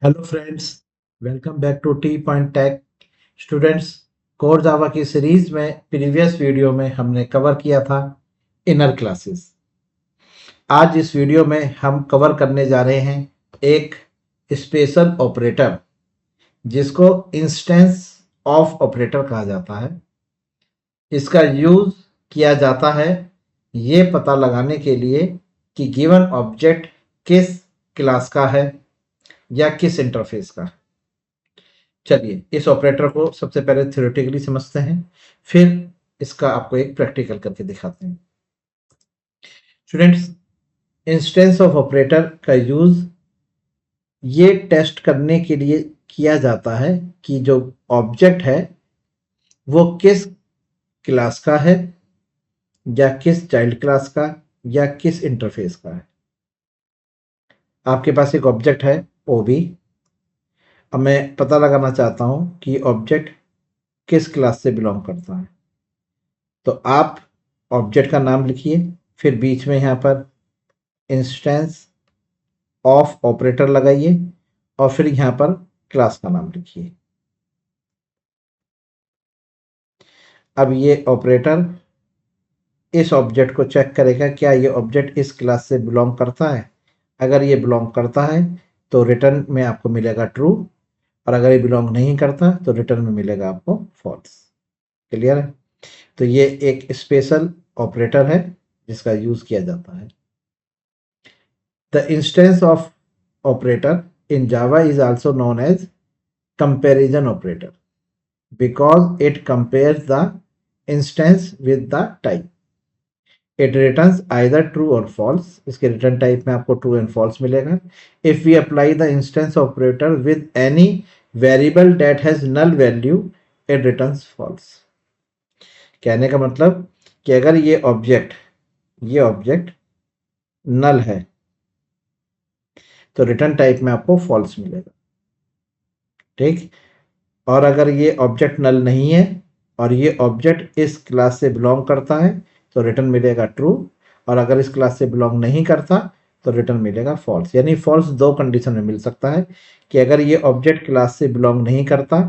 Hello friends, welcome back to T point tech. Students, core Java की series में previous video में हमने cover किया था इनर क्लासेस। आज इस वीडियो में हम कवर करने जा रहे हैं एक स्पेशल ऑपरेटर जिसको इंस्टेंस ऑफ ऑपरेटर कहा जाता है। इसका यूज किया जाता है ये पता लगाने के लिए कि गिवन ऑब्जेक्ट किस क्लास का है या किस इंटरफेस का। चलिए इस ऑपरेटर को सबसे पहले थ्योरेटिकली समझते हैं, फिर इसका आपको एक प्रैक्टिकल करके दिखाते हैं। स्टूडेंट्स, इंस्टेंस ऑफ ऑपरेटर का यूज ये टेस्ट करने के लिए किया जाता है कि जो ऑब्जेक्ट है वो किस क्लास का है या किस चाइल्ड क्लास का या किस इंटरफेस का है। आपके पास एक ऑब्जेक्ट है ओबी। अब मैं पता लगाना चाहता हूं कि ऑब्जेक्ट किस क्लास से बिलोंग करता है। तो आप ऑब्जेक्ट का नाम लिखिए, फिर बीच में यहाँ पर इंस्टेंस ऑफ ऑपरेटर लगाइए और फिर यहाँ पर क्लास का नाम लिखिए। अब ये ऑपरेटर इस ऑब्जेक्ट को चेक करेगा क्या ये ऑब्जेक्ट इस क्लास से बिलोंग करता है। अगर ये बिलोंग करता है तो रिटर्न में आपको मिलेगा ट्रू, और अगर ये बिलोंग नहीं करता तो रिटर्न में मिलेगा आपको फॉल्स। क्लियर है? तो ये एक स्पेशल ऑपरेटर है जिसका यूज किया जाता है। The instance of operator in Java is also known as comparison operator because it compares the instance with the type. It returns either true or false. इसके return type में आपको true and false मिलेगा. If we apply the instance operator with any variable that has null value, it returns false. कहने का मतलब कि अगर ये ऑब्जेक्ट नल है तो रिटर्न टाइप में आपको फॉल्स मिलेगा। ठीक, और अगर ये ऑब्जेक्ट नल नहीं है और ये ऑब्जेक्ट इस क्लास से बिलोंग करता है तो रिटर्न मिलेगा ट्रू, और अगर इस क्लास से बिलोंग नहीं करता तो रिटर्न मिलेगा फॉल्स। यानी फॉल्स दो कंडीशन में मिल सकता है कि अगर ये ऑब्जेक्ट क्लास से बिलोंग नहीं करता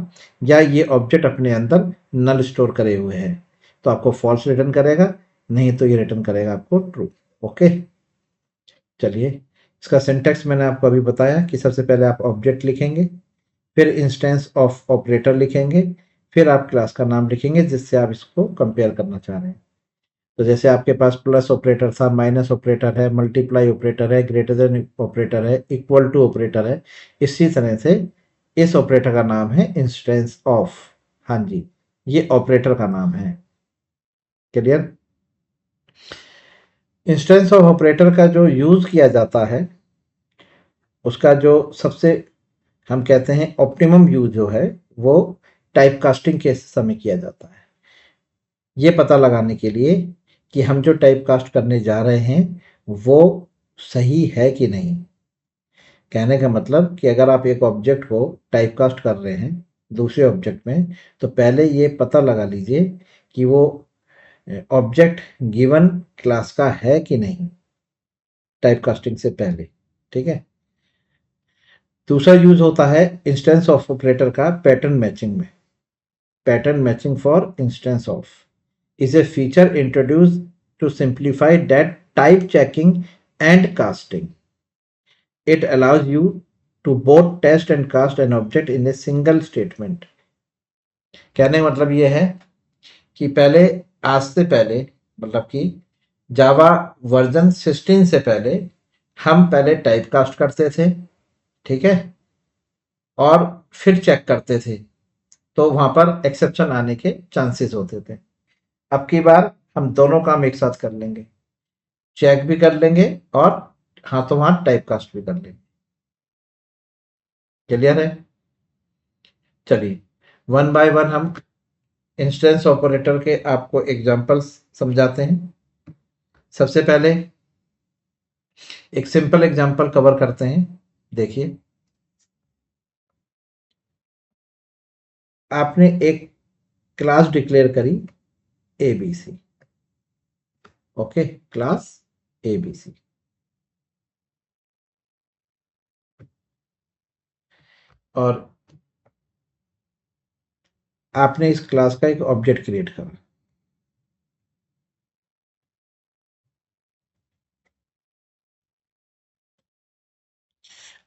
या ये ऑब्जेक्ट अपने अंदर नल स्टोर करे हुए है तो आपको फॉल्स रिटर्न करेगा, नहीं तो ये रिटर्न करेगा आपको ट्रू। ओके, चलिए इसका सिंटेक्स मैंने आपको अभी बताया कि सबसे पहले आप ऑब्जेक्ट लिखेंगे, फिर इंस्टेंस ऑफ ऑपरेटर लिखेंगे, फिर आप क्लास का नाम लिखेंगे जिससे आप इसको कंपेयर करना चाह रहे हैं। तो जैसे आपके पास प्लस ऑपरेटर था, माइनस ऑपरेटर है, मल्टीप्लाई ऑपरेटर है, ग्रेटर देन ऑपरेटर है, इक्वल टू ऑपरेटर है, इसी तरह से इस ऑपरेटर का नाम है इंस्टेंस ऑफ। हाँ जी, ये ऑपरेटर का नाम है। क्लियर? इंस्टेंस ऑफ ऑपरेटर का जो यूज किया जाता है उसका जो सबसे हम कहते हैं ऑप्टिमम यूज जो है वो टाइप कास्टिंग के समय किया जाता है। ये पता लगाने के लिए कि हम जो टाइप कास्ट करने जा रहे हैं वो सही है कि नहीं। कहने का मतलब कि अगर आप एक ऑब्जेक्ट को टाइप कास्ट कर रहे हैं दूसरे ऑब्जेक्ट में तो पहले ये पता लगा लीजिए कि वो ऑब्जेक्ट गिवन क्लास का है कि नहीं, टाइप कास्टिंग से पहले। ठीक है? दूसरा यूज होता है इंस्टेंस ऑफ ऑपरेटर का पैटर्न मैचिंग में। Pattern matching for instance of is a feature introduced to simplify that type checking and casting. It allows you to both test and cast an object in a single statement. कहने का मतलब ये है कि पहले, आज से पहले, मतलब कि जावा वर्जन 16 से पहले हम पहले टाइप कास्ट करते थे, ठीक है, और फिर चेक करते थे तो वहां पर एक्सेप्शन आने के चांसेस होते थे। अब की बार हम दोनों काम एक साथ कर लेंगे, चेक भी कर लेंगे और हाथों हाथ टाइप कास्ट भी कर लेंगे। क्लियर है? चलिए वन बाय वन हम इंस्टेंस ऑपरेटर के आपको एग्जांपल्स समझाते हैं। सबसे पहले एक सिंपल एग्जांपल कवर करते हैं। देखिए, आपने एक क्लास डिक्लेयर करी एबीसी। Okay, class ABC. और आपने इस क्लास का एक ऑब्जेक्ट क्रिएट करा।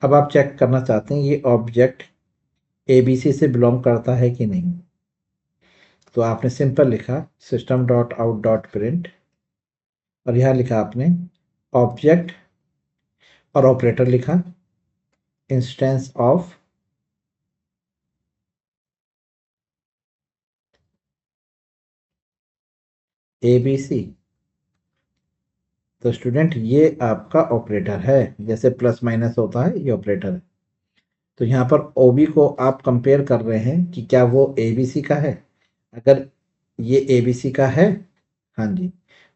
अब आप चेक करना चाहते हैं ये ऑब्जेक्ट एबीसी से बिलोंग करता है कि नहीं। तो आपने सिंपल लिखा system dot out dot print और यहाँ लिखा आपने ऑब्जेक्ट और ऑपरेटर लिखा इंस्टेंस ऑफ एबीसी। तो स्टूडेंट ये आपका ऑपरेटर है, जैसे प्लस माइनस होता है ये ऑपरेटर है। तो यहाँ पर ओबी को आप कंपेयर कर रहे हैं कि क्या वो एबीसी का है। अगर ये एबीसी का है, हाँ जी,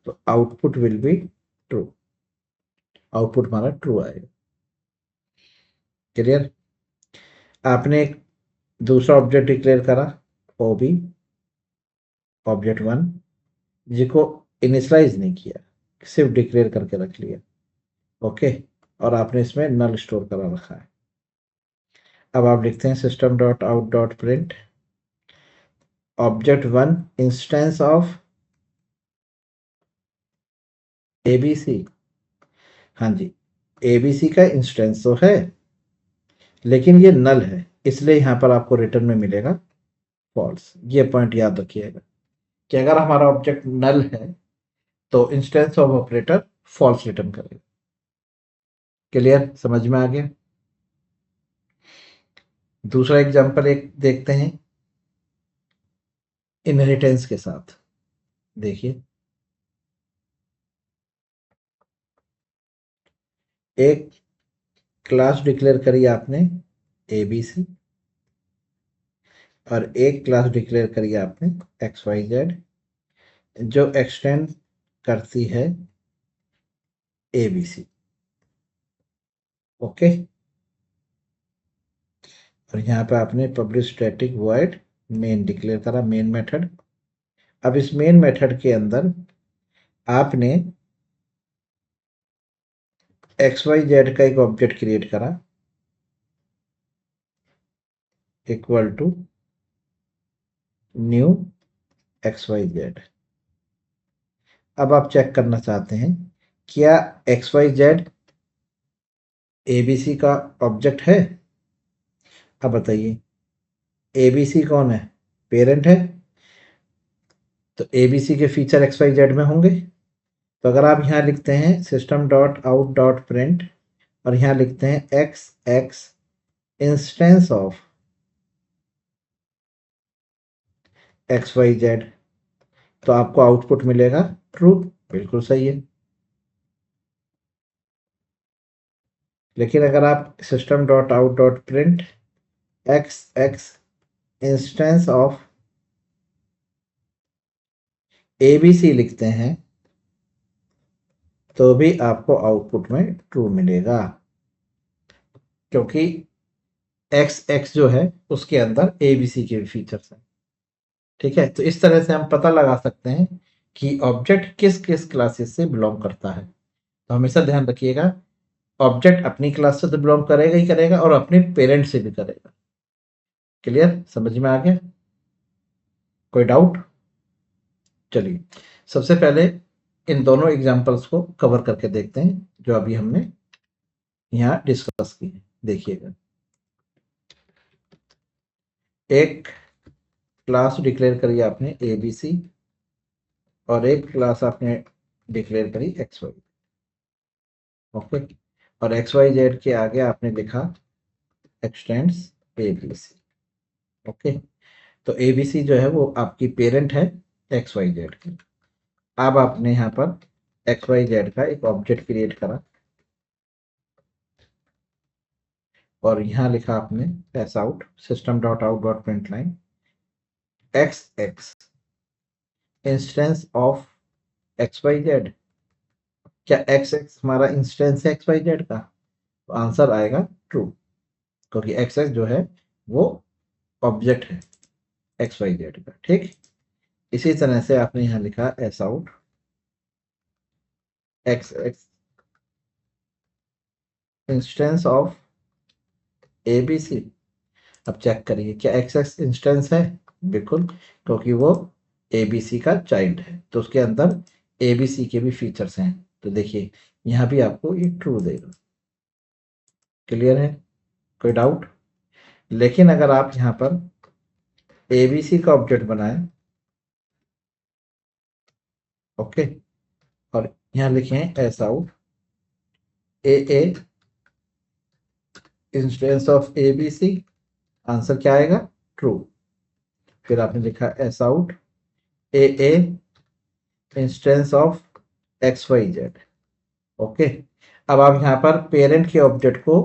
तो output will be true, output हमारा ट्रू आएगा। क्लियर। आपने एक दूसरा ऑब्जेक्ट डिक्लेयर करा ओबी ऑब्जेक्ट वन, जिसको इनिशलाइज नहीं किया, सिर्फ डिक्लेयर करके रख लिया। ओके, और आपने इसमें नल स्टोर करा रखा है। अब आप लिखते हैं system dot out dot print object one instance of ABC. हाँ जी, एबीसी का इंस्टेंस तो है लेकिन ये नल है, इसलिए यहां पर आपको रिटर्न में मिलेगा फॉल्स। ये पॉइंट याद रखिएगा कि अगर हमारा ऑब्जेक्ट नल है तो instance of operator false return करेगा। क्लियर, समझ में आ गया। दूसरा एग्जांपल एक देखते हैं इनहेरिटेंस के साथ। देखिए, एक क्लास डिक्लेयर करी आपने एबीसी और एक क्लास डिक्लेयर करी आपने एक्स वाई जेड, जो एक्सटेंड करती है एबीसी। ओके, और यहाँ पे आपने publish static void main declare करा, मेन मेथड। अब इस मेन मेथड के अंदर आपने एक्स वाई जेड का एक ऑब्जेक्ट क्रिएट करा equal to new X Y Z. अब आप चेक करना चाहते हैं क्या एक्स वाई जेड एबीसी का ऑब्जेक्ट है। अब बताइए, एबीसी कौन है, पेरेंट है, तो एबीसी के फीचर एक्स वाई जेड में होंगे। तो अगर आप यहाँ लिखते हैं system dot out dot print और यहाँ लिखते हैं X X instance of X Y Z, तो आपको आउटपुट मिलेगा ट्रू। बिल्कुल सही है। लेकिन अगर आप system dot out dot print x X instance of ABC लिखते हैं तो भी आपको आउटपुट में ट्रू मिलेगा, क्योंकि एक्स एक्स जो है उसके अंदर एबीसी के फीचर्स हैं। ठीक है, तो इस तरह से हम पता लगा सकते हैं कि ऑब्जेक्ट किस किस क्लासेस से बिलोंग करता है। तो हमेशा ध्यान रखिएगा, ऑब्जेक्ट अपनी क्लास से तो बिलोंग करेगा ही करेगा और अपने पेरेंट से भी करेगा। क्लियर, समझ में आ गया, कोई डाउट। चलिए, सबसे पहले इन दोनों एग्जांपल्स को कवर करके देखते हैं जो अभी हमने यहाँ डिस्कस की है। देखिएगा, एक क्लास डिक्लेयर करी आपने एबीसी और एक क्लास आपने डिक्लेयर करी एक्स वाई। ओके, और एक्स वाई जेड के आगे आपने लिखा एक्सटेंड्स एबीसी। ओके, तो एबीसी जो है वो आपकी पेरेंट है एक्स वाई जेड की। अब आपने यहाँ पर एक्स वाई जेड का एक ऑब्जेक्ट क्रिएट करा और यहाँ लिखा आपने पैस out system dot out dot print line X X instance of X Y Z. क्या एक्स एक्स हमारा इंस्टेंस है एक्स वाई जेड का, तो आंसर आएगा ट्रू, क्योंकि एक्स एक्स जो है वो ऑब्जेक्ट है एक्स वाई जेड का। ठीक, इसी तरह से आपने यहाँ लिखा S out x X instance of ABC, अब चेक करिए क्या एक्स इंस्टेंस है, बिल्कुल, क्योंकि वो एबीसी का चाइल्ड है तो उसके अंदर एबीसी के भी फीचर्स हैं। तो देखिए यहाँ भी आपको ये ट्रू देगा। क्लियर है, कोई डाउट? लेकिन अगर आप यहाँ पर एबीसी का ऑब्जेक्ट बनाएं, ओके, और यहाँ लिखें S out A instance of ABC, answer क्या आएगा? ट्रू। फिर आपने लिखा S out A instance of X Y Z, okay. अब आप यहाँ पर पेरेंट के ऑब्जेक्ट को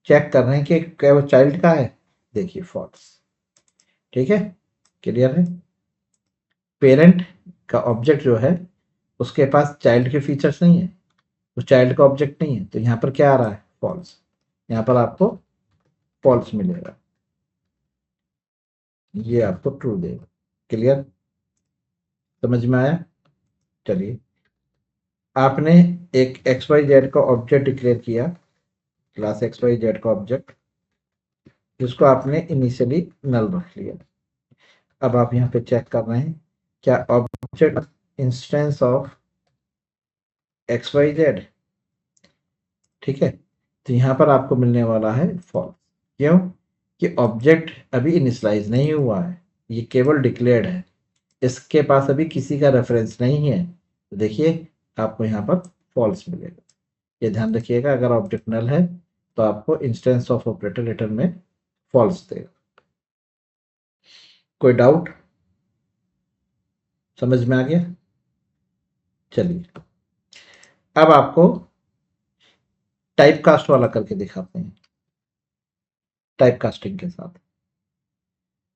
चेक कर रहे हैं कि क्या वो चाइल्ड का है, देखिए फॉल्स। ठीक है, क्लियर है? पेरेंट का ऑब्जेक्ट जो है उसके पास चाइल्ड के फीचर्स नहीं है, वो चाइल्ड का ऑब्जेक्ट नहीं है, तो यहाँ पर क्या आ रहा है? फॉल्स। यहाँ पर आपको फॉल्स मिलेगा, ये आपको ट्रू देगा। क्लियर, समझ में आया? चलिए, आपने एक एक्स वाई जेड का ऑब्जेक्ट डिक्लेयर किया, क्लास एक्स वाई जेड का ऑब्जेक्ट, जिसको आपने इनिशियली नल रख लिया। अब आप यहाँ पे चेक कर रहे हैं क्या object instance of X Y Z, ठीक है, तो यहाँ पर आपको मिलने वाला है फॉल्स। क्यों? कि ऑब्जेक्ट अभी इनिशियलाइज नहीं हुआ है, ये केवल डिक्लेयर्ड है, इसके पास अभी किसी का रेफरेंस नहीं है, तो देखिए आपको यहाँ पर फॉल्स मिलेगा। ये ध्यान रखिएगा, अगर ऑब्जेक्ट नल है तो आपको इंस्टेंस ऑफ ऑपरेटर रिटर्न में फॉल्स देगा। कोई डाउट? समझ में आ गया? चलिए, अब आपको टाइप कास्ट वाला करके दिखाते हैं, टाइप कास्टिंग के साथ।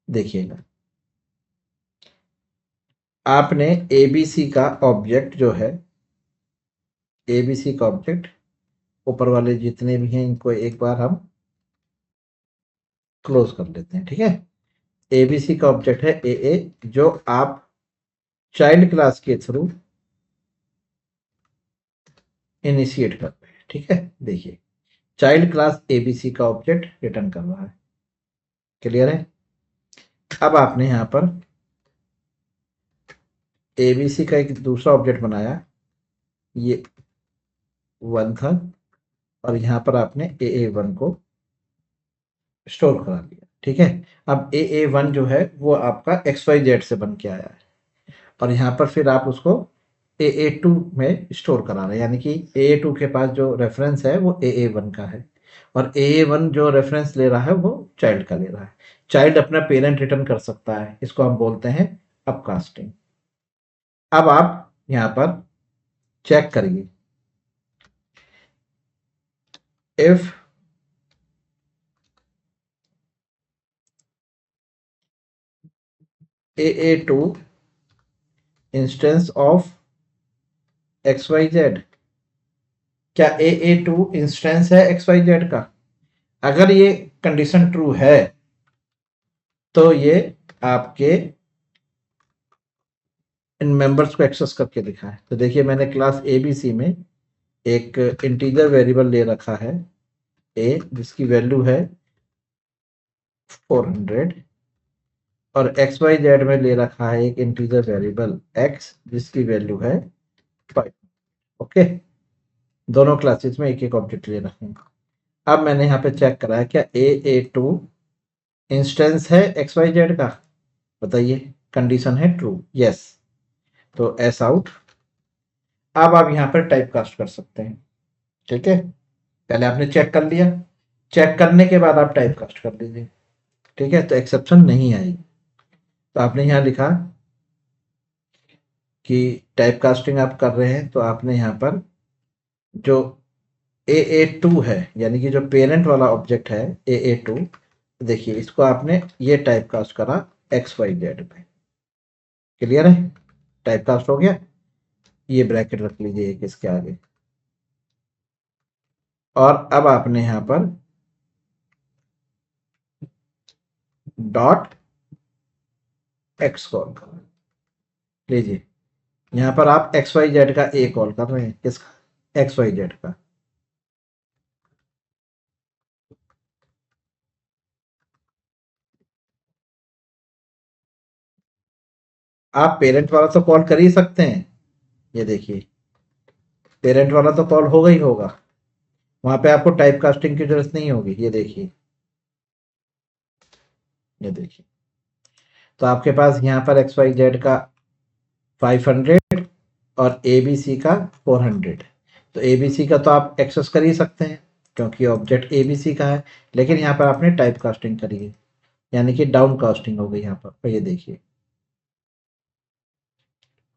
देखिएगा, आपने एबीसी का ऑब्जेक्ट जो है, एबीसी का ऑब्जेक्ट, ऊपर वाले जितने भी हैं इनको एक बार हम क्लोज कर लेते हैं, ठीक है। एबीसी का ऑब्जेक्ट है ए जो आप चाइल्ड क्लास के थ्रू इनिशिएट करते हैं, ठीक है। देखिए, चाइल्ड क्लास एबीसी का ऑब्जेक्ट रिटर्न कर रहा है। क्लियर है? अब आपने यहां पर एबीसी का एक दूसरा ऑब्जेक्ट बनाया, ये 1 था, और यहां पर आपने ए1 को स्टोर करा लिया, ठीक है। अब ए1 जो है वो आपका एक्स वाई जेड से बन के आया है, और यहाँ पर फिर आप उसको ए टू में स्टोर करा रहे हैं, यानी कि ए टू के पास जो रेफरेंस है वो ए1 का है, और ए1 जो रेफरेंस ले रहा है वो चाइल्ड का ले रहा है। चाइल्ड अपना पेरेंट रिटर्न कर सकता है, इसको हम बोलते हैं अपकास्टिंग। अब आप यहाँ पर चेक करिए, if A two instance of X Y Z, क्या ए टू इंस्टेंस है एक्स वाई जेड का? अगर ये कंडीशन ट्रू है तो ये आपके इन मेंबर्स को एक्सेस करके दिखा है। तो देखिए, मैंने क्लास एबीसी में एक इंटीजर वेरिएबल ले रखा है ए, जिसकी वैल्यू है 400, और एक्स वाई जेड में ले रखा है एक इंटीजर वेरिएबल एक्स, जिसकी वैल्यू है 5। ओके, दोनों क्लासेस में एक एक ऑब्जेक्ट ले रखे हैं। अब मैंने यहाँ पे चेक कराया क्या ए टू इंस्टेंस है एक्स वाई जेड का, बताइए। कंडीशन है ट्रू, यस, तो एस आउट। अब आप यहाँ पर टाइप कास्ट कर सकते हैं, ठीक है। पहले आपने चेक कर लिया, चेक करने के बाद आप टाइप कास्ट कर लीजिए, ठीक है, तो एक्सेप्शन नहीं आएगी। तो आपने यहाँ लिखा कि टाइप कास्टिंग आप कर रहे हैं, तो आपने यहाँ पर जो ए टू है, यानी कि जो पेरेंट वाला ऑब्जेक्ट है ए टू, देखिए इसको आपने ये टाइप कास्ट करा एक्स वाई जेड पे। क्लियर है? टाइप कास्ट हो गया, ये ब्रैकेट रख लीजिए एक इसके आगे, और अब आपने यहाँ पर डॉट एक्स कॉल कर लीजिए। यहाँ पर आप एक्स वाई जेड का ए कॉल कर रहे हैं, किसका? एक्स वाई जेड का। आप पेरेंट वाला तो कॉल कर ही सकते हैं। ये देखिए, पेरेंट वाला तो कॉल होगा ही होगा, वहां पे आपको टाइप कास्टिंग की जरूरत नहीं होगी। ये देखिए, ये देखिए, तो आपके पास यहाँ पर एक्स वाई जेड का 500 और ए बी सी का 400। तो ए बी सी का तो आप एक्सेस कर ही सकते हैं क्योंकि ऑब्जेक्ट ए बी सी का है, लेकिन यहाँ पर आपने टाइप कास्टिंग करी है, यानी कि डाउन कास्टिंग हो गई यहाँ पर। तो ये देखिए,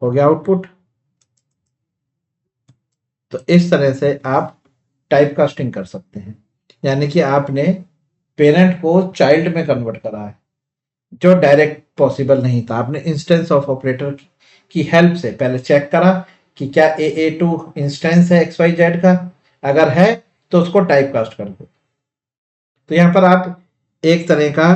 हो गया आउटपुट। तो इस तरह से आप टाइप कास्टिंग कर सकते हैं, यानी कि आपने पेरेंट को चाइल्ड में कन्वर्ट करा है, जो डायरेक्ट पॉसिबल नहीं था। आपने इंस्टेंस ऑफ ऑपरेटर की हेल्प से पहले चेक करा कि क्या ए टू इंस्टेंस है एक्स वाई जेड का, अगर है तो उसको टाइप कास्ट कर दो। तो यहाँ पर आप एक तरह का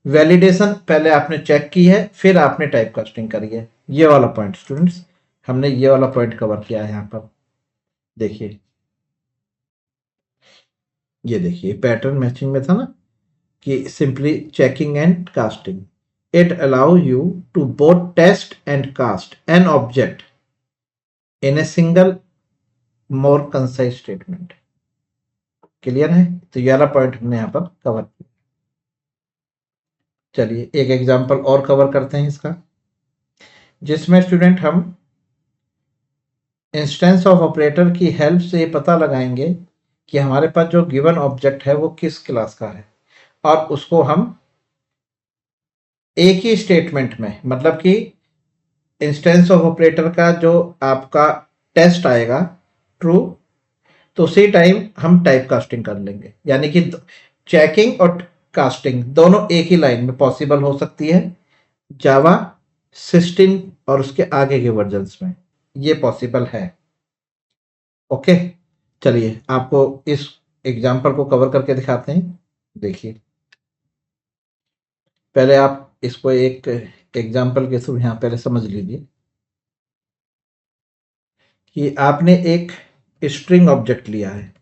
वैलिडेशन पहले आपने चेक की है, फिर आपने टाइप कास्टिंग करी है। ये वाला पॉइंट स्टूडेंट्स, हमने ये वाला पॉइंट कवर किया है यहाँ पर। देखिए, ये देखिए, पैटर्न मैचिंग में था ना कि simply checking and casting, it allow you to both test and cast an object in a single more concise statement. Clear है? तो ये वाला पॉइंट हमने यहाँ पर कवर किया। चलिए एक एग्जांपल और कवर करते हैं इसका, जिसमें स्टूडेंट हम इंस्टेंस ऑफ ऑपरेटर की हेल्प से ये पता लगाएंगे कि हमारे पास जो गिवन ऑब्जेक्ट है वो किस क्लास का है, और उसको हम एक ही स्टेटमेंट में, मतलब कि इंस्टेंस ऑफ ऑपरेटर का जो आपका टेस्ट आएगा ट्रू, तो उसी टाइम हम टाइप कास्टिंग कर लेंगे, यानी कि चेकिंग और कास्टिंग दोनों एक ही लाइन में पॉसिबल हो सकती है जावा 16 और उसके आगे के वर्जन्स में, ये पॉसिबल है। ओके, चलिए आपको इस एग्जाम्पल को कवर करके दिखाते हैं। देखिए, पहले आप इसको एक एग्जाम्पल के थ्रू यहाँ पहले समझ लीजिए कि आपने एक स्ट्रिंग ऑब्जेक्ट लिया है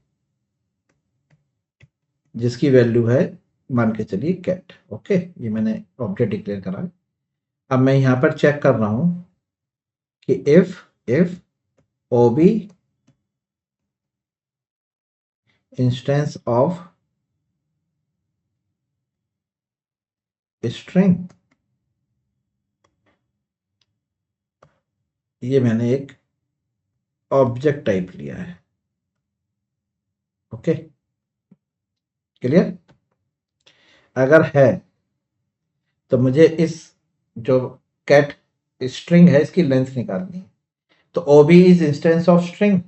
जिसकी वैल्यू है, मान के चलिए कैट। ओके, ये मैंने ऑब्जेक्ट डिक्लेयर करा है। अब मैं यहाँ पर चेक कर रहा हूँ कि if O B instance of string, ये मैंने एक ऑब्जेक्ट टाइप लिया है। Okay, clear? अगर है तो मुझे इस जो कैट स्ट्रिंग है इसकी लेंथ निकालनी है। तो O B is instance of string,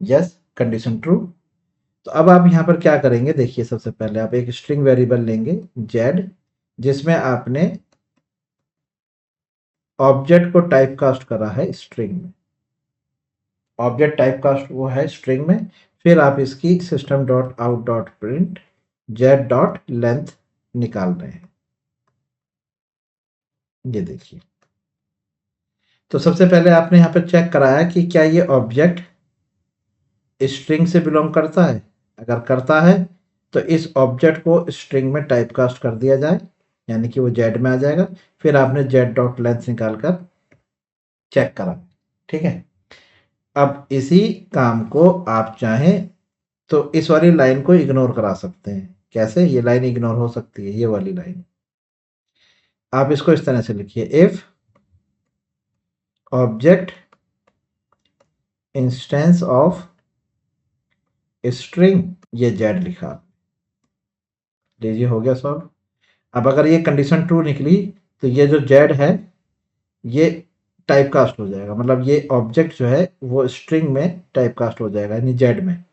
yes, condition true. तो अब आप यहाँ पर क्या करेंगे, देखिए सबसे पहले आप एक स्ट्रिंग वेरिएबल लेंगे जेड, जिसमें आपने ऑब्जेक्ट को टाइप कास्ट करा है स्ट्रिंग में। ऑब्जेक्ट टाइप कास्ट वो है स्ट्रिंग में, फिर आप इसकी system dot out dot print Z dot length निकाल रहे हैं। ये देखिए, तो सबसे पहले आपने यहाँ पर चेक कराया कि क्या ये ऑब्जेक्ट स्ट्रिंग से बिलोंग करता है। अगर करता है तो इस ऑब्जेक्ट को स्ट्रिंग में टाइप कास्ट कर दिया जाए, यानी कि वो जेड में आ जाएगा। फिर आपने जेड डॉट लेंथ निकाल कर चेक करा। ठीक है, अब इसी काम को आप चाहें तो इस वाली लाइन को इग्नोर करा सकते हैं। कैसे ये लाइन इग्नोर हो सकती है? ये वाली लाइन आप इसको इस तरह से लिखिए, if object instance of string, ये जेड लिखा, लीजिए हो गया सॉल्व। अब अगर ये कंडीशन ट्रू निकली तो ये जो जेड है ये टाइप कास्ट हो जाएगा, मतलब ये ऑब्जेक्ट जो है वो स्ट्रिंग में टाइप कास्ट हो जाएगा, यानी जेड में।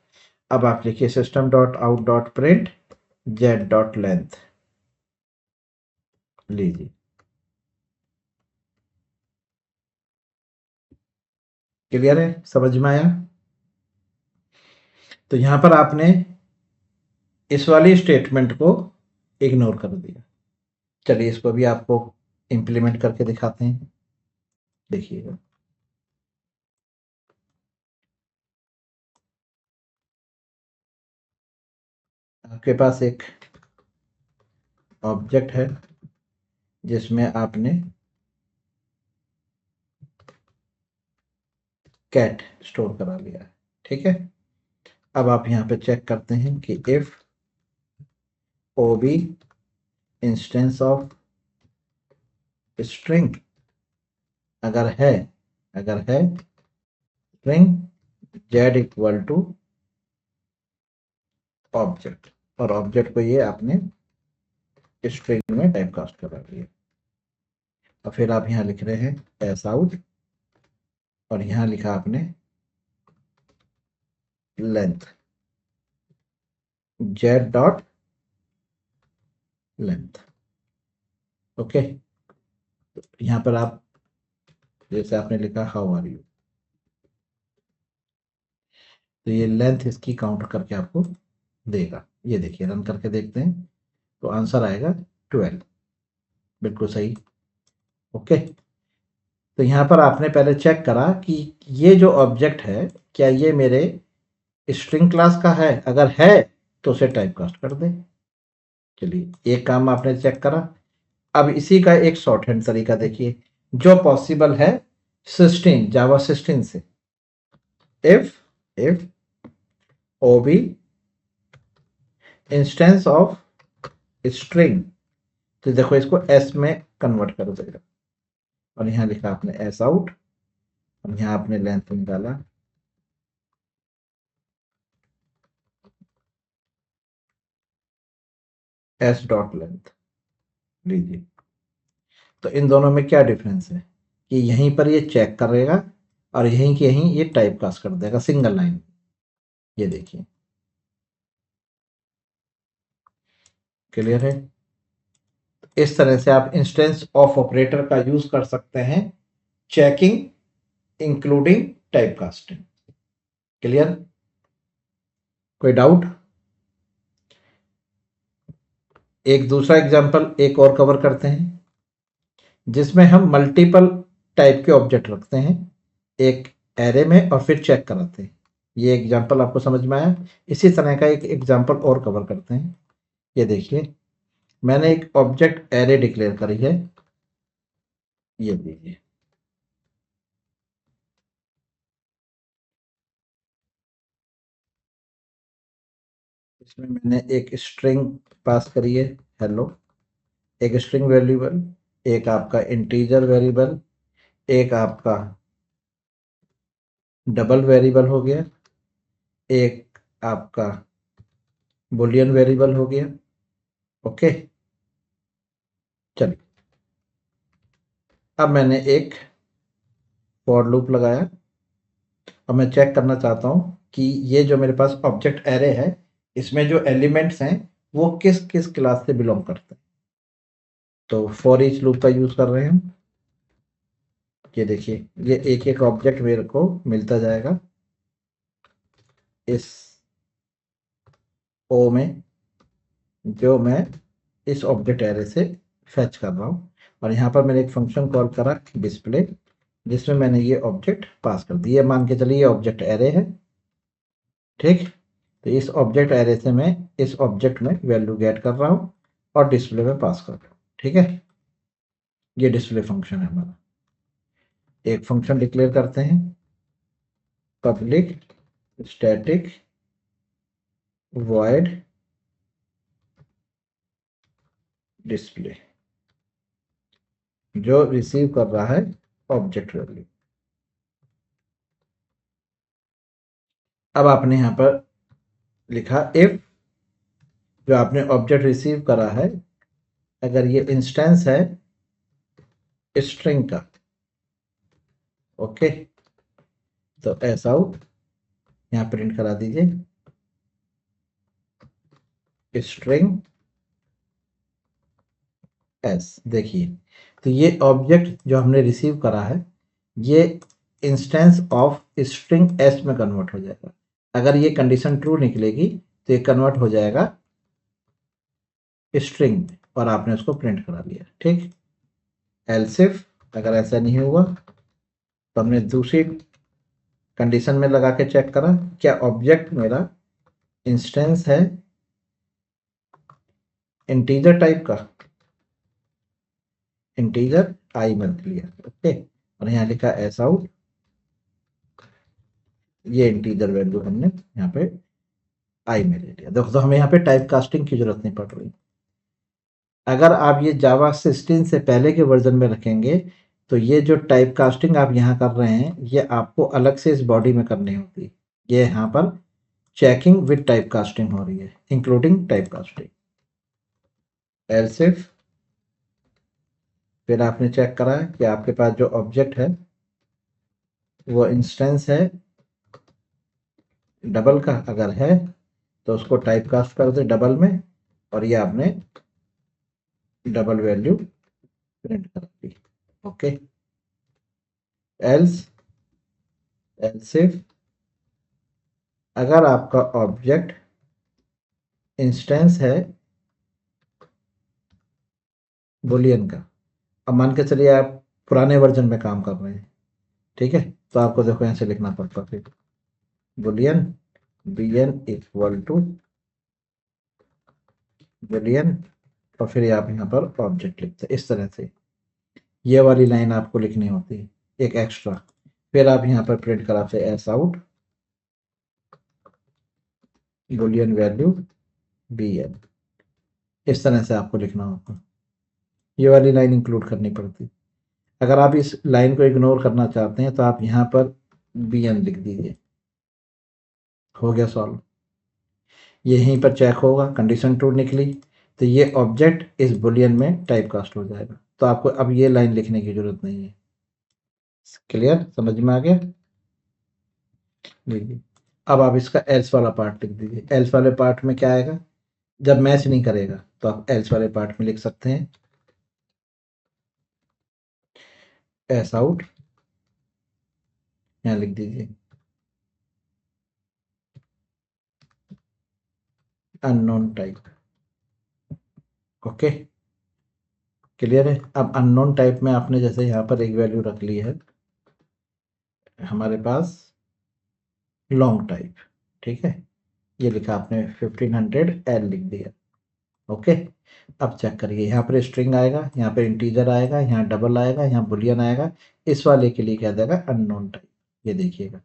अब आप लिखिए system dot out dot print Z dot length, लीजिए, क्लियर है? समझ में आया? तो यहां पर आपने इस वाली स्टेटमेंट को इग्नोर कर दिया। चलिए इसको भी आपको इंप्लीमेंट करके दिखाते हैं, देखिएगा। आपके पास एक ऑब्जेक्ट है जिसमें आपने कैट स्टोर करा लिया है। ठीक है, अब आप यहाँ पे चेक करते हैं कि if O B instance of string अगर है string Z equal to object, और ऑब्जेक्ट को ये आपने स्ट्रिंग में टाइप कास्ट करा लिया। और फिर आप यहाँ लिख रहे हैं एस आउट, और यहाँ लिखा आपने length Z dot length. Okay, यहाँ पर आप जैसे आपने लिखा हाउ आर यू, तो ये लेंथ इसकी काउंट करके आपको देगा। ये देखिए रन करके देखते हैं तो आंसर आएगा 12, बिल्कुल सही। ओके, तो यहाँ पर आपने पहले चेक करा कि ये जो ऑब्जेक्ट है क्या ये मेरे स्ट्रिंग क्लास का है, अगर है तो उसे टाइप कास्ट कर दें। चलिए एक काम आपने चेक करा। अब इसी का एक शॉर्ट हैंड तरीका देखिए जो पॉसिबल है 16 जावा 16 से। If O B instance of string, तो देखो इसको एस में कन्वर्ट कर देगा, और यहाँ लिखा आपने एस आउट, और यहाँ आपने लेंथ निकाला एस डॉट लेंथ। लीजिए, तो इन दोनों में क्या डिफरेंस है कि यहीं पर ये चेक करेगा और यहीं के यहीं ये टाइप कास्ट कर देगा सिंगल लाइन। ये देखिए क्लियर है। इस तरह से आप इंस्टेंस ऑफ ऑपरेटर का यूज कर सकते हैं checking including type casting. Clear, कोई डाउट? एक दूसरा एग्जांपल एक और कवर करते हैं जिसमें हम मल्टीपल टाइप के ऑब्जेक्ट रखते हैं एक एरे में और फिर चेक कराते हैं। ये एग्जांपल आपको समझ में आया? इसी तरह का एक एग्जांपल और कवर करते हैं। ये देखिए मैंने एक ऑब्जेक्ट एरे डिक्लेयर करी है, ये देखिए इसमें मैंने एक स्ट्रिंग पास करी है हेलो, एक स्ट्रिंग वेरिएबल, एक आपका इंटीजर वेरिएबल, एक आपका डबल वेरिएबल हो गया, एक आपका बुलियन वेरिएबल हो गया। ओके, चलिए अब मैंने एक फॉर लूप लगाया और मैं चेक करना चाहता हूं कि ये जो मेरे पास ऑब्जेक्ट एरे है इसमें जो एलिमेंट्स हैं वो किस किस क्लास से बिलोंग करते हैं। तो फॉर ईच लूप का यूज कर रहे हैं हम। ये देखिए ये एक एक ऑब्जेक्ट मेरे को मिलता जाएगा इस ओ में जो मैं इस ऑब्जेक्ट एरे से फेच कर रहा हूँ, और यहाँ पर मैंने एक फंक्शन कॉल करा डिस्प्ले जिसमें मैंने ये ऑब्जेक्ट पास कर दिया। मान के चलिए ये ऑब्जेक्ट एरे है, ठीक। तो इस ऑब्जेक्ट एरे से मैं इस ऑब्जेक्ट में वैल्यू गेट कर रहा हूँ और डिस्प्ले में पास कर रहा हूँ। ठीक है, ये डिस्प्ले फंक्शन है हमारा। एक फंक्शन डिक्लेयर करते हैं पब्लिक स्टैटिक वॉइड डिस्प्ले जो रिसीव कर रहा है ऑब्जेक्ट वैल्यू। अब आपने यहां पर लिखा इफ जो आपने ऑब्जेक्ट रिसीव करा है अगर ये इंस्टेंस है स्ट्रिंग का, ओके, तो एस आउट यहां प्रिंट करा दीजिए स्ट्रिंग एस। देखिए तो ये ऑब्जेक्ट जो हमने रिसीव करा है ये इंस्टेंस ऑफ स्ट्रिंग एस में कन्वर्ट हो जाएगा। अगर ये कंडीशन ट्रू निकलेगी तो ये कन्वर्ट हो जाएगा स्ट्रिंग में और आपने उसको प्रिंट करा लिया। ठीक, एल्स इफ अगर ऐसा नहीं हुआ तो हमने दूसरी कंडीशन में लगा के चेक करा क्या ऑब्जेक्ट मेरा इंस्टेंस है इंटीजर टाइप का, इंटीजर आई में लिया। ओके, और यहाँ लिखा एस आउट ये इंटीजर वैल्यू हमने यहाँ पे आई में ले लिया। देखो तो हमें यहाँ पे टाइप कास्टिंग की जरूरत नहीं पड़ रही। अगर आप ये जावा 16 से पहले के वर्जन में रखेंगे तो ये जो टाइप कास्टिंग आप यहाँ कर रहे हैं ये आपको अलग से इस बॉडी में करनी होती है। ये यहाँ पर चेकिंग विद टाइप कास्टिंग हो रही है, including type casting. Else if फिर आपने चेक करा है कि आपके पास जो ऑब्जेक्ट है वो इंस्टेंस है डबल का, अगर है तो उसको टाइप कास्ट कर दे डबल में, और ये आपने डबल वैल्यू प्रिंट कर दी। ओके। एल्स एल्स इफ अगर आपका ऑब्जेक्ट इंस्टेंस है बुलियन का, अब मान के चलिए आप पुराने वर्जन में काम कर रहे हैं, ठीक है, तो आपको देखो यहाँ से लिखना पड़ता फिर boolean bn equal to boolean, और फिर आप यहाँ पर ऑब्जेक्ट लिखते हैं इस तरह से। ये वाली लाइन आपको लिखनी होती है एक एक्स्ट्रा। फिर आप यहाँ पर प्रिंट कराते S out Boolean value bn, इस तरह से आपको लिखना होता। ये वाली लाइन इंक्लूड करनी पड़ती। अगर आप इस लाइन को इग्नोर करना चाहते हैं तो आप यहाँ पर bn लिख दीजिए, हो गया सॉल्व। यहीं पर चेक होगा, कंडीशन ट्रू निकली तो ये ऑब्जेक्ट इस बुलियन में टाइप कास्ट हो जाएगा। तो आपको अब ये लाइन लिखने की जरूरत नहीं है। क्लियर, समझ में आ गया? देखिए अब आप इसका एल्स वाला पार्ट लिख दीजिए। एल्स वाले पार्ट में क्या आएगा, जब मैच नहीं करेगा तो आप एल्स वाले पार्ट में लिख सकते हैं एस आउट, यहाँ लिख दीजिए अननोन टाइप। ओके, क्लियर है? अब अननोन टाइप में आपने जैसे यहाँ पर एक वैल्यू रख ली है हमारे पास लॉन्ग टाइप, ठीक है, ये लिखा आपने 1500 एल लिख दिया। ओके, अब चेक करिए यहाँ पर स्ट्रिंग आएगा, यहाँ पर इंटीजर आएगा, यहाँ डबल आएगा, यहाँ बुलियन आएगा। इस वाले के लिए क्या देगा, अननोन टाइप। ये देखिएगा,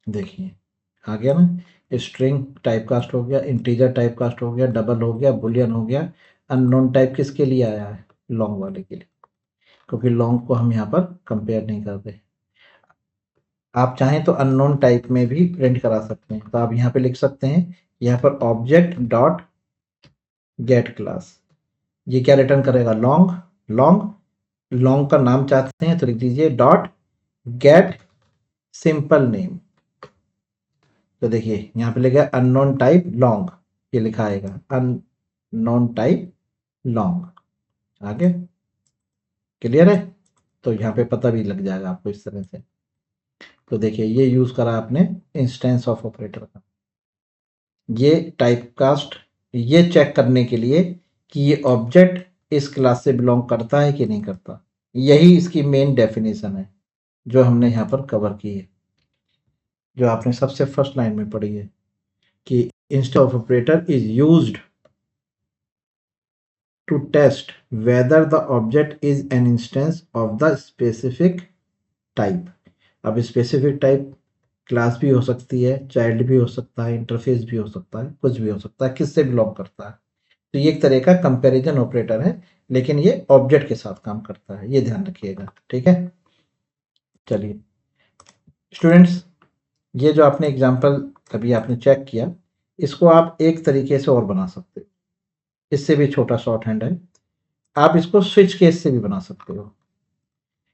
देखिए आ गया ना, स्ट्रिंग टाइप कास्ट हो गया, इंटीजर टाइप कास्ट हो गया, डबल हो गया, बुलियन हो गया। अननोन टाइप किसके लिए आया है, लॉन्ग वाले के लिए, क्योंकि लॉन्ग को हम यहाँ पर कंपेयर नहीं करते। आप चाहें तो अननोन टाइप में भी प्रिंट करा सकते हैं, तो आप यहाँ पे लिख सकते हैं, यहाँ पर ऑब्जेक्ट डॉट गेट क्लास, ये क्या रिटर्न करेगा, लॉन्ग। लॉन्ग लॉन्ग का नाम चाहते हैं तो लिख दीजिए डॉट गेट सिंपल नेम। तो देखिए यहाँ पे लिखा है अननोन टाइप लॉन्ग, ये लिखा आएगा अननोन टाइप लॉन्ग। आगे क्लियर है? तो यहाँ पे पता भी लग जाएगा आपको इस तरह से। तो देखिए ये यूज करा आपने इंस्टेंस ऑफ ऑपरेटर का, ये टाइप कास्ट, ये चेक करने के लिए कि ये ऑब्जेक्ट इस क्लास से बिलोंग करता है कि नहीं करता। यही इसकी मेन डेफिनेशन है जो हमने यहाँ पर कवर की है, जो आपने सबसे फर्स्ट लाइन में पढ़ी है कि instance of operator is used to test whether the object is an instance of the specific type। अब स्पेसिफिक टाइप क्लास भी हो सकती है, चाइल्ड भी हो सकता है, इंटरफेस भी हो सकता है, कुछ भी हो सकता है, किससे बिलोंग करता है। तो ये एक तरह का कंपैरिजन ऑपरेटर है, लेकिन ये ऑब्जेक्ट के साथ काम करता है, ये ध्यान रखिएगा, ठीक है। चलिए स्टूडेंट्स, ये जो आपने एग्जांपल अभी आपने चेक किया, इसको आप एक तरीके से और बना सकते हो, इससे भी छोटा शॉर्ट हैंड है। आप इसको स्विच केस से भी बना सकते हो।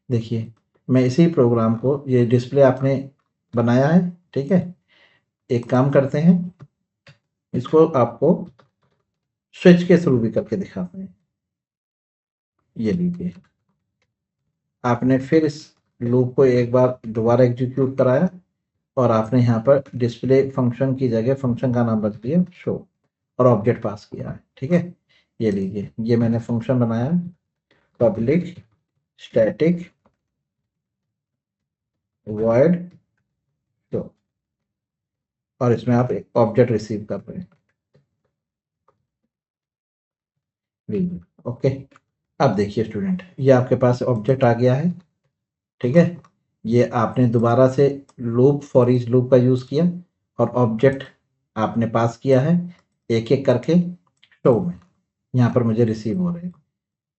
देखिए मैं इसी प्रोग्राम को, ये डिस्प्ले आपने बनाया है, ठीक है, एक काम करते हैं, इसको आपको स्विच के थ्रू भी करके दिखाते हैं। ये लीजिए, आपने फिर इस लूप को एक बार दोबारा एग्जीक्यूट कराया और आपने यहाँ पर डिस्प्ले फंक्शन की जगह फंक्शन का नाम रख दिया शो और ऑब्जेक्ट पास किया है, ठीक है। ये लीजिए, ये मैंने फंक्शन बनाया पब्लिक स्टैटिक वॉइड शो, और इसमें आप एक ऑब्जेक्ट रिसीव कर रहे हैं। लीजिए, ओके। अब देखिए स्टूडेंट, ये आपके पास ऑब्जेक्ट आ गया है, ठीक है। ये आपने दोबारा से लूप फॉर ईच लूप का यूज़ किया और ऑब्जेक्ट आपने पास किया है एक एक करके शो में। यहाँ पर मुझे रिसीव हो रहे हैं।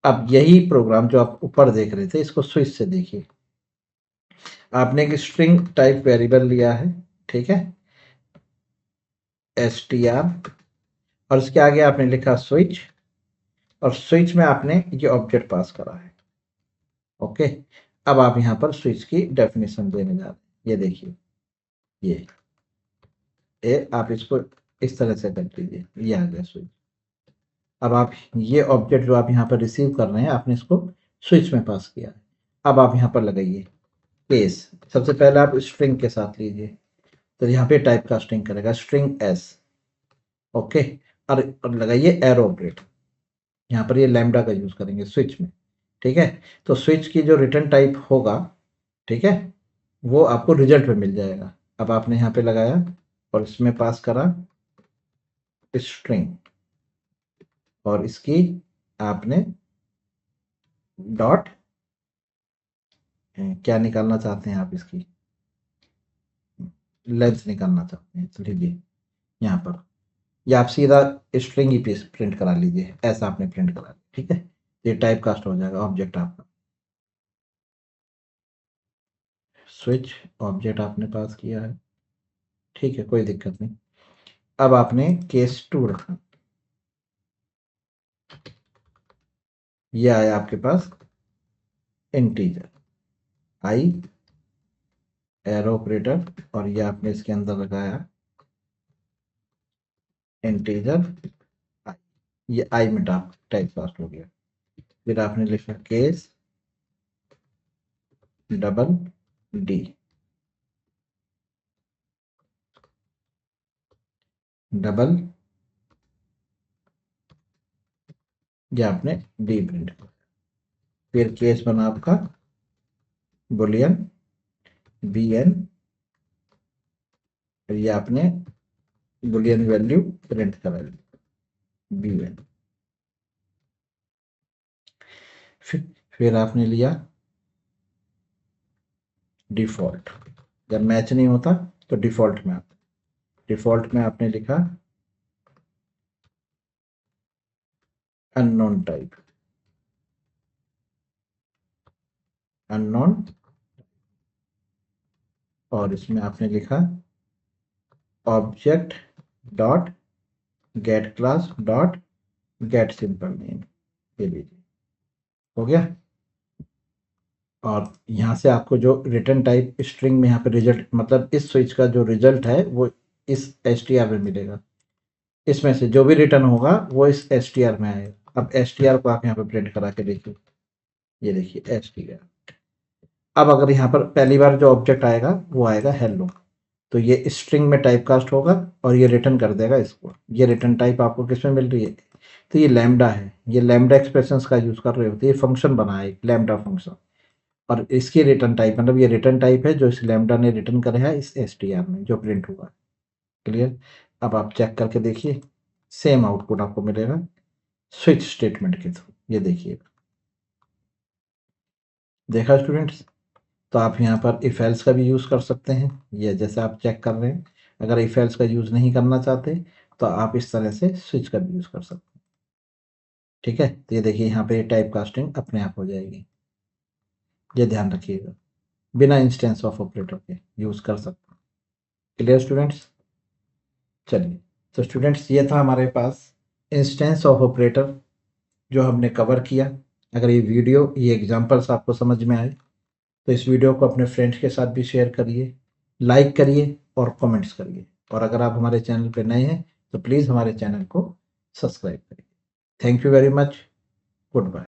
अब यही प्रोग्राम जो आप ऊपर देख रहे थे इसको स्विच से देखिए। आपने एक स्ट्रिंग टाइप वेरिएबल लिया है, ठीक है, str, और इसके आगे आपने लिखा स्विच, और स्विच में आपने ये ऑब्जेक्ट पास करा है। ओके, अब आप यहाँ पर स्विच की डेफिनेशन देने जा रहे हैं। ये देखिए, ये आप इसको इस तरह से कर लीजिए, ये आ गया स्विच। अब आप ये ऑब्जेक्ट जो आप यहाँ पर रिसीव कर रहे हैं आपने इसको स्विच में पास किया है। अब आप यहाँ पर लगाइए केस। सबसे पहले आप स्ट्रिंग के साथ लीजिए, तो यहाँ पे टाइप कास्टिंग करेगा स्ट्रिंग एस। ओके, और लगाइए एरो ऑपरेटर। यहाँ पर ये लैम्डा का यूज करेंगे स्विच में, ठीक है। तो स्विच की जो रिटर्न टाइप होगा, ठीक है, वो आपको रिजल्ट में मिल जाएगा। अब आपने यहाँ पे लगाया और इसमें पास करा स्ट्रिंग, और इसकी आपने डॉट क्या निकालना चाहते हैं आप, इसकी लेंथ निकालना चाहते हैं, तो लीजिए यहाँ पर, या आप सीधा स्ट्रिंग ही प्रिंट करा लीजिए, ऐसा आपने प्रिंट करा लिया, ठीक है। ये टाइप कास्ट हो जाएगा ऑब्जेक्ट आपका। स्विच ऑब्जेक्ट आपने पास किया है, ठीक है, कोई दिक्कत नहीं। अब आपने केस 2 रखा, ये आया आपके पास इंटीजर आई, एरो ऑपरेटर, और ये आपने इसके अंदर लगाया इंटीजर आई, ये आई में टाइप कास्ट हो गया। फिर आपने लिखा केस डबल डी, डबल, ये आपने डी प्रिंट किया। फिर केस बना आपका बुलियन बी एन, ये आपने बुलियन वैल्यू प्रिंट करा ली बी एन। फिर आपने लिया डिफॉल्ट, जब मैच नहीं होता तो डिफॉल्ट में आता, डिफॉल्ट में आपने लिखा अननोन टाइप, अननोन, और इसमें आपने लिखा object dot gate class dot gate simple name, ये लीजिए, हो गया। और यहाँ से आपको जो रिटर्न टाइप स्ट्रिंग में यहाँ पे रिजल्ट, मतलब इस स्विच का जो रिजल्ट है वो इस str में मिलेगा। इसमें से जो भी रिटर्न होगा वो इस str में आएगा। अब str को आप यहाँ पे प्रिंट करा के देखिए, ये देखिए str। अब अगर यहाँ पर पहली बार जो ऑब्जेक्ट आएगा वो आएगा हेलो, तो ये स्ट्रिंग में टाइप कास्ट होगा और ये रिटर्न कर देगा इसको। ये रिटर्न टाइप आपको किस में मिल रही है, तो ये लैम्डा है, ये लैम्डा एक्सप्रेशंस का यूज कर रहे होते हैं, ये फंक्शन बना है लैम्डा फंक्शन, और इसकी रिटर्न टाइप मतलब ये रिटर्न टाइप है जो इस लैम्डा ने रिटर्न करा है इस str में जो प्रिंट हुआ। क्लियर। अब आप चेक करके देखिए, सेम आउटपुट आपको मिलेगा स्विच स्टेटमेंट के थ्रू, ये देखिए, देखा स्टूडेंट्स। तो आप यहाँ पर इफ एल्स का भी यूज़ कर सकते हैं, ये जैसे आप चेक कर रहे हैं। अगर इफ एल्स का यूज़ नहीं करना चाहते तो आप इस तरह से स्विच का भी यूज़ कर सकते हैं, ठीक है। तो ये देखिए यहाँ पे टाइप कास्टिंग अपने आप हो जाएगी, ये ध्यान रखिएगा, बिना इंस्टेंस ऑफ ऑपरेटर के यूज़ कर सकते हैं। Clear students. चलिए, तो स्टूडेंट्स ये था हमारे पास इंस्टेंस ऑफ ऑपरेटर जो हमने कवर किया। अगर ये वीडियो, ये एग्जांपल्स आपको समझ में आए तो इस वीडियो को अपने फ्रेंड्स के साथ भी शेयर करिए, लाइक करिए और कमेंट्स करिए। और अगर आप हमारे चैनल पर नए हैं तो प्लीज़ हमारे चैनल को सब्सक्राइब करिए। Thank you very much. Good bye.